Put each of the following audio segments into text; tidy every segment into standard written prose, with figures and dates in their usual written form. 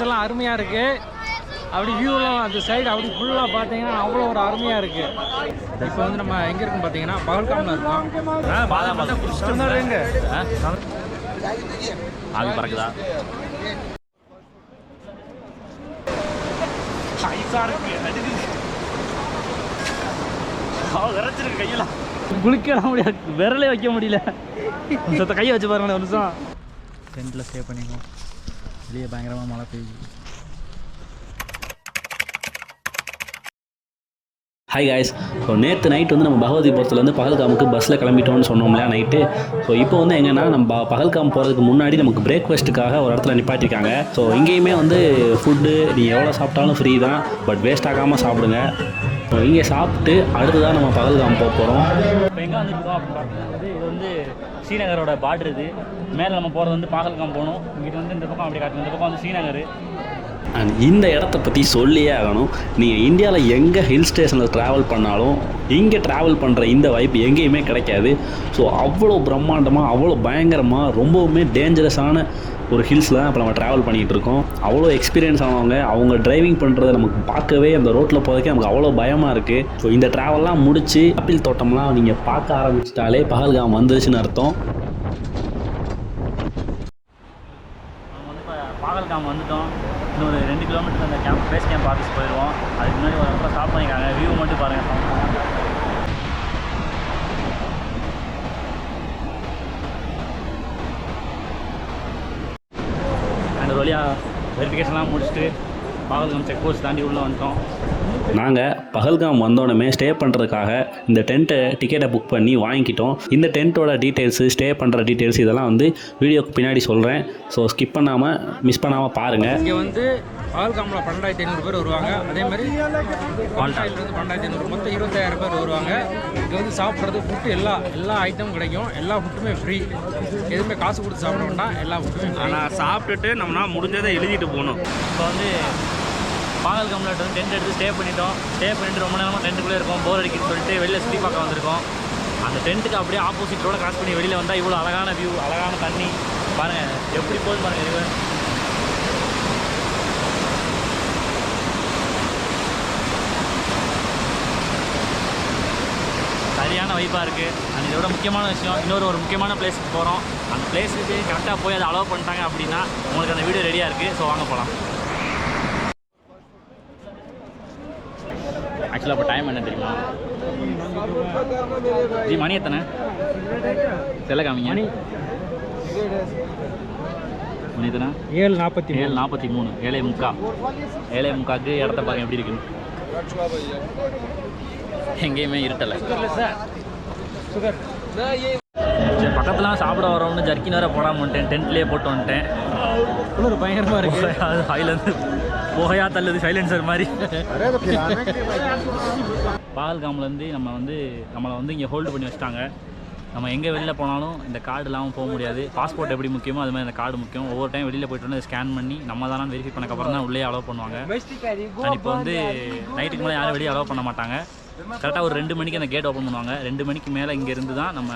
எல்லாம் அருமையாக இருக்குது. அப்படி வியூலாம் அந்த சைடு அப்படி ஃபுல்லாக பார்த்தீங்கன்னா அவ்வளோ ஒரு அருமையாக இருக்குது. இப்போ வந்து நம்ம எங்கே இருக்குன்னு பார்த்தீங்கன்னா பகல்காமில் இருக்கோம். ஆவி பறக்குதா? விரைச்சிருக்கு கையெல்லாம், குளிக்கலாம் முடியாது, விரலே வைக்க முடியல. சத்த கையை வச்சு பாருங்க. ஒரு நிமிஷம் டென்ட்டில் ஸ்டே பண்ணிக்குவோம். வெளியே பயங்கரமாக மழை பெய்யுது. Hi guys. ஸோ நேற்று நைட் வந்து நம்ம பகவதிபுரத்துலேருந்து பகல்காமுக்கு பஸ்ஸில் கிளம்பிட்டோம்னு சொன்னோம்லையா நைட்டு. ஸோ இப்போ வந்து எங்கன்னா நம்ம பகல்காம் போகிறதுக்கு முன்னாடி நமக்கு பிரேக்ஃபாஸ்ட்டுக்காக ஒரு இடத்துல நிப்பாட்டிருக்காங்க. ஸோ இங்கேயுமே வந்து ஃபுட்டு நீங்கள் எவ்வளோ சாப்பிட்டாலும் ஃப்ரீ தான், பட் வேஸ்ட் ஆகாமல் சாப்பிடுங்க. ஸோ இங்கே சாப்பிட்டு அடுத்து தான் நம்ம பகல்காம் போக போகிறோம். இப்போ எங்கே வந்துருக்கோம் அப்படின்னு பார்க்கும்போது இது வந்து ஸ்ரீநகரோட பார்டர். இது மேலே நம்ம போகிறது வந்து பகல்காம் போகணும். இங்கிட்ட வந்து இந்த பக்கம் அப்படி காட்டு, இந்த பக்கம் வந்து ஸ்ரீநகர். அண்ட் இந்த இடத்த பற்றி சொல்லியே ஆகணும். நீங்கள் இந்தியாவில் எங்கே ஹில் ஸ்டேஷனில் ட்ராவல் பண்ணாலும் இங்கே ட்ராவல் பண்ணுற இந்த வாய்ப்பு எங்கேயுமே கிடைக்காது. ஸோ அவ்வளோ பிரம்மாண்டமாக, அவ்வளோ பயங்கரமாக, ரொம்பவுமே டேஞ்சரஸான ஒரு ஹில்ஸில் தான் இப்போ நம்ம ட்ராவல் பண்ணிகிட்டு இருக்கோம். அவ்வளோ எக்ஸ்பீரியன்ஸ் ஆனவங்க, அவங்க டிரைவிங் பண்ணுறதை நமக்கு பார்க்கவே அந்த ரோட்டில் போகிறதுக்கே நமக்கு அவ்வளோ பயமாக இருக்குது. ஸோ இந்த ட்ராவல்லாம் முடித்து ஆப்பிள் தோட்டம்லாம் நீங்கள் பார்க்க ஆரம்பிச்சிட்டாலே பகல்காம் வந்துருச்சுன்னு அர்த்தம். பகல்காம் வந்துட்டோம். இன்னொரு 2 கிலோமீட்டர் அந்த பேஸ் கேம்ப் ஆஃபீஸ் போயிடுவோம். அதுக்கு முன்னாடி ஒரு இடத்துல ஸ்டாப் பண்ணிக்காங்க. வியூ மட்டும் பாருங்கள். அண்ட் ஒரு வழியாக வெரிஃபிகேஷன்லாம் முடிச்சுட்டு பகல்காம் செக் போஸ்ட் தாண்டி உள்ளே வந்துட்டோம். நாங்கள் பகல்காம் வந்தோடனே ஸ்டே பண்ணுறதுக்காக இந்த டிக்கெட்டை புக் பண்ணி வாங்கிக்கிட்டோம். இந்த டென்ட்டோட டீட்டெயில்ஸு, ஸ்டே பண்ணுற டீட்டெயில்ஸ் இதெல்லாம் வந்து வீடியோக்கு பின்னாடி சொல்கிறேன். ஸோ ஸ்கிப் பண்ணாமல், மிஸ் பண்ணாமல் பாருங்கள். இங்கே வந்து பகல்காமில் 12,500 பேர் வருவாங்க. அதே மாதிரி பால்டாயிலிருந்து 12,500, மொத்தம் 25,000 பேர் வருவாங்க. இங்கே வந்து சாப்பிட்றது ஃபுட்டு எல்லா ஐட்டமும் கிடைக்கும். எல்லா ஃபுட்டுமே ஃப்ரீ, எதுவுமே காசு கொடுத்து சாப்பிட வேண்டாம். எல்லா ஃபுட்டுமே. ஆனால் சாப்பிட்டுட்டு நம்மனா முடிஞ்சதை எழுதிட்டு போகணும். இப்போ வந்து பகல்காமில் வந்து டென்ட் எடுத்து ஸ்டே பண்ணிவிட்டு ரொம்ப நேரமாக டென்ட்டுக்குள்ளே இருக்கும். போர் அடிக்குன்னு சொல்லிட்டு வெளியில் சுற்றி பார்க்க வந்திருக்கோம். அந்த டென்ட்டுக்கு அப்படியே ஆப்போசிட் ரோட கிராஸ் பண்ணி வெளியில் வந்தால் இவ்வளோ அழகான வியூ, அழகான தண்ணி பாருங்கள், எப்படி போகுது பாருங்கள். ரிவர் சரியான வைப்பாக இருக்குது. அது இதோட முக்கியமான விஷயம், ஒரு முக்கியமான பிளேஸுக்கு போகிறோம். அந்த பிளேஸுக்கு கரெக்டாக போய் அதை அலோவ் பண்ணிட்டாங்க அப்படின்னா உங்களுக்கு அந்த வீடியோ ரெடியாக இருக்குது. ஸோ வாங்க போகலாம். ஆக்சுவலாக இப்போ டைம் என்ன தெரியுமா? ஜி மணி எத்தனை செல்ல காமிங்க. மணி எத்தனை? 7:43. 7:45 இடத்த பாருங்க எப்படி இருக்குன்னு. எங்கேயுமே இருட்டலை. பக்கத்துலாம் சாப்பிட வரோம்னு ஜர்க்கின் வேறு போடாமல் வந்துட்டேன். டென்ட்லேயே போட்டு வந்துட்டேன். பயங்கரமாக இருக்குது. அது ஹைலேருந்து புகையா தள்ளுது, சைலன்சர் மாதிரி. பகல்காம்லேருந்து நம்மளை வந்து இங்கே ஹோல்டு பண்ணி வச்சுட்டாங்க. நம்ம எங்கே வெளியில் போனாலும் இந்த கார்டு இல்லாமல் போக முடியாது. பாஸ்போர்ட் எப்படி முக்கியமோ அது மாதிரி இந்த கார்டு முக்கியம். ஒவ்வொரு டைம் வெளியில் போய்ட்டு வந்து ஸ்கேன் பண்ணி நம்ம தானே வெரிஃபை பண்ணக்கப்புறம் தான் உள்ளே அலோவ் பண்ணுவாங்க. அண்ட் இப்போ வந்து நைட்டுக்கு மேலே யாரும் வெளியே அலோவ் பண்ண மாட்டாங்க. கரெக்டாக ஒரு 2 மணிக்கு அந்த கேட் ஓப்பன் பண்ணுவாங்க. 2 மணிக்கு மேலே இங்கேருந்து தான் நம்ம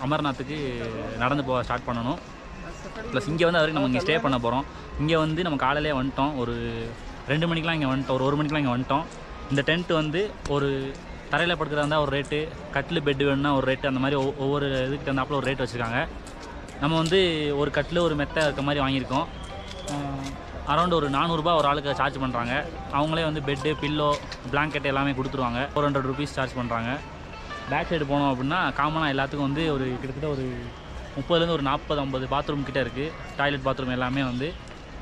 அமர்நாத்துக்கு நடந்து போக ஸ்டார்ட் பண்ணணும். ப்ளஸ் இங்கே வந்து அதுக்கு நம்ம இங்கே ஸ்டே பண்ண போகிறோம். இங்கே வந்து நம்ம காலையிலே வந்துட்டோம். ஒரு 2 மணிக்கெலாம் இங்கே வந்துட்டோம். ஒரு 1 மணிக்கெலாம் இங்கே வந்துட்டோம். இந்த டென்ட் வந்து ஒரு தரையில் படுக்கிறதா இருந்தால் ஒரு ரேட்டு, கட்டில் பெட்டு வேணுன்னா ஒரு ரேட்டு, அந்த மாதிரி ஒவ்வொரு இதுக்கு தந்தாப்பில் ஒரு ரேட் வச்சுருக்காங்க. நம்ம வந்து ஒரு கட்டில் ஒரு மெத்தை இருக்க மாதிரி வாங்கியிருக்கோம். அரௌண்ட் ஒரு 400 ரூபா ஒரு ஆளுக்கு சார்ஜ் பண்ணுறாங்க. அவங்களே வந்து பெட்டு, பில்லோ, பிளாங்கெட் எல்லாமே கொடுத்துருவாங்க. 400 ருபீஸ் சார்ஜ் பண்ணுறாங்க. பேக் சைடு போனோம் அப்படின்னா காமனாக எல்லாத்துக்கும் வந்து ஒரு கிட்டத்தட்ட ஒரு 30லேருந்து ஒரு 40-50 பாத்ரூம் கிட்டே இருக்குது. டாய்லெட், பாத்ரூம் எல்லாமே வந்து.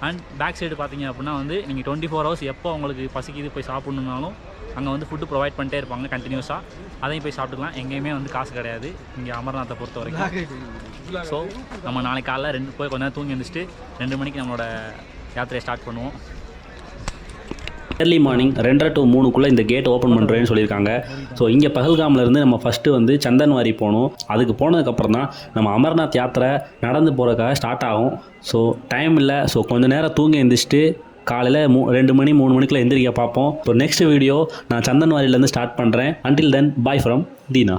அண்ட் பேக் சைடு பார்த்தீங்க அப்படின்னா வந்து நீங்கள் 24 ஹவர்ஸ் எப்போ உங்களுக்கு பசிக்குது போய் சாப்பிட்ணுன்னாலும் அங்கே வந்து ஃபுட்டு ப்ரொவைட் பண்ணிட்டே இருப்பாங்க கண்டினியூஸாக. அதையும் போய் சாப்பிட்டுக்கலாம். எங்கேயுமே வந்து காசு கிடையாது இங்கே அமர்நாத்தை பொறுத்த வரைக்கும். ஸோ நம்ம நாளைக்கு காலைல போய் கொஞ்ச நேரம் தூங்கி எழுந்திரிச்சிட்டு 2 மணிக்கு நம்மளோட யாத்திரையை ஸ்டார்ட் பண்ணுவோம். ஏர்லி மார்னிங் 2:30 to 3க்குள்ளே இந்த கேட் ஓப்பன் பண்ணுறேன்னு சொல்லியிருக்காங்க. ஸோ இங்கே பகல்காம்லேருந்து நம்ம ஃபஸ்ட்டு வந்து சந்தன்வாரி போகணும். அதுக்கு போனதுக்கப்புறம் தான் நம்ம அமர்நாத் யாத்திரை நடந்து போகிறதுக்காக ஸ்டார்ட் ஆகும். ஸோ டைம் இல்லை. ஸோ கொஞ்சம் நேரம் தூங்கி எழுந்திரிச்சிட்டு காலையில் 2 மணி 3 மணிக்குள்ளே எந்திரிக்க பார்ப்போம். ஸோ நெக்ஸ்ட் வீடியோ நான் சந்தன்வாரிலேருந்து ஸ்டார்ட் பண்ணுறேன். Until then bye from Dheena.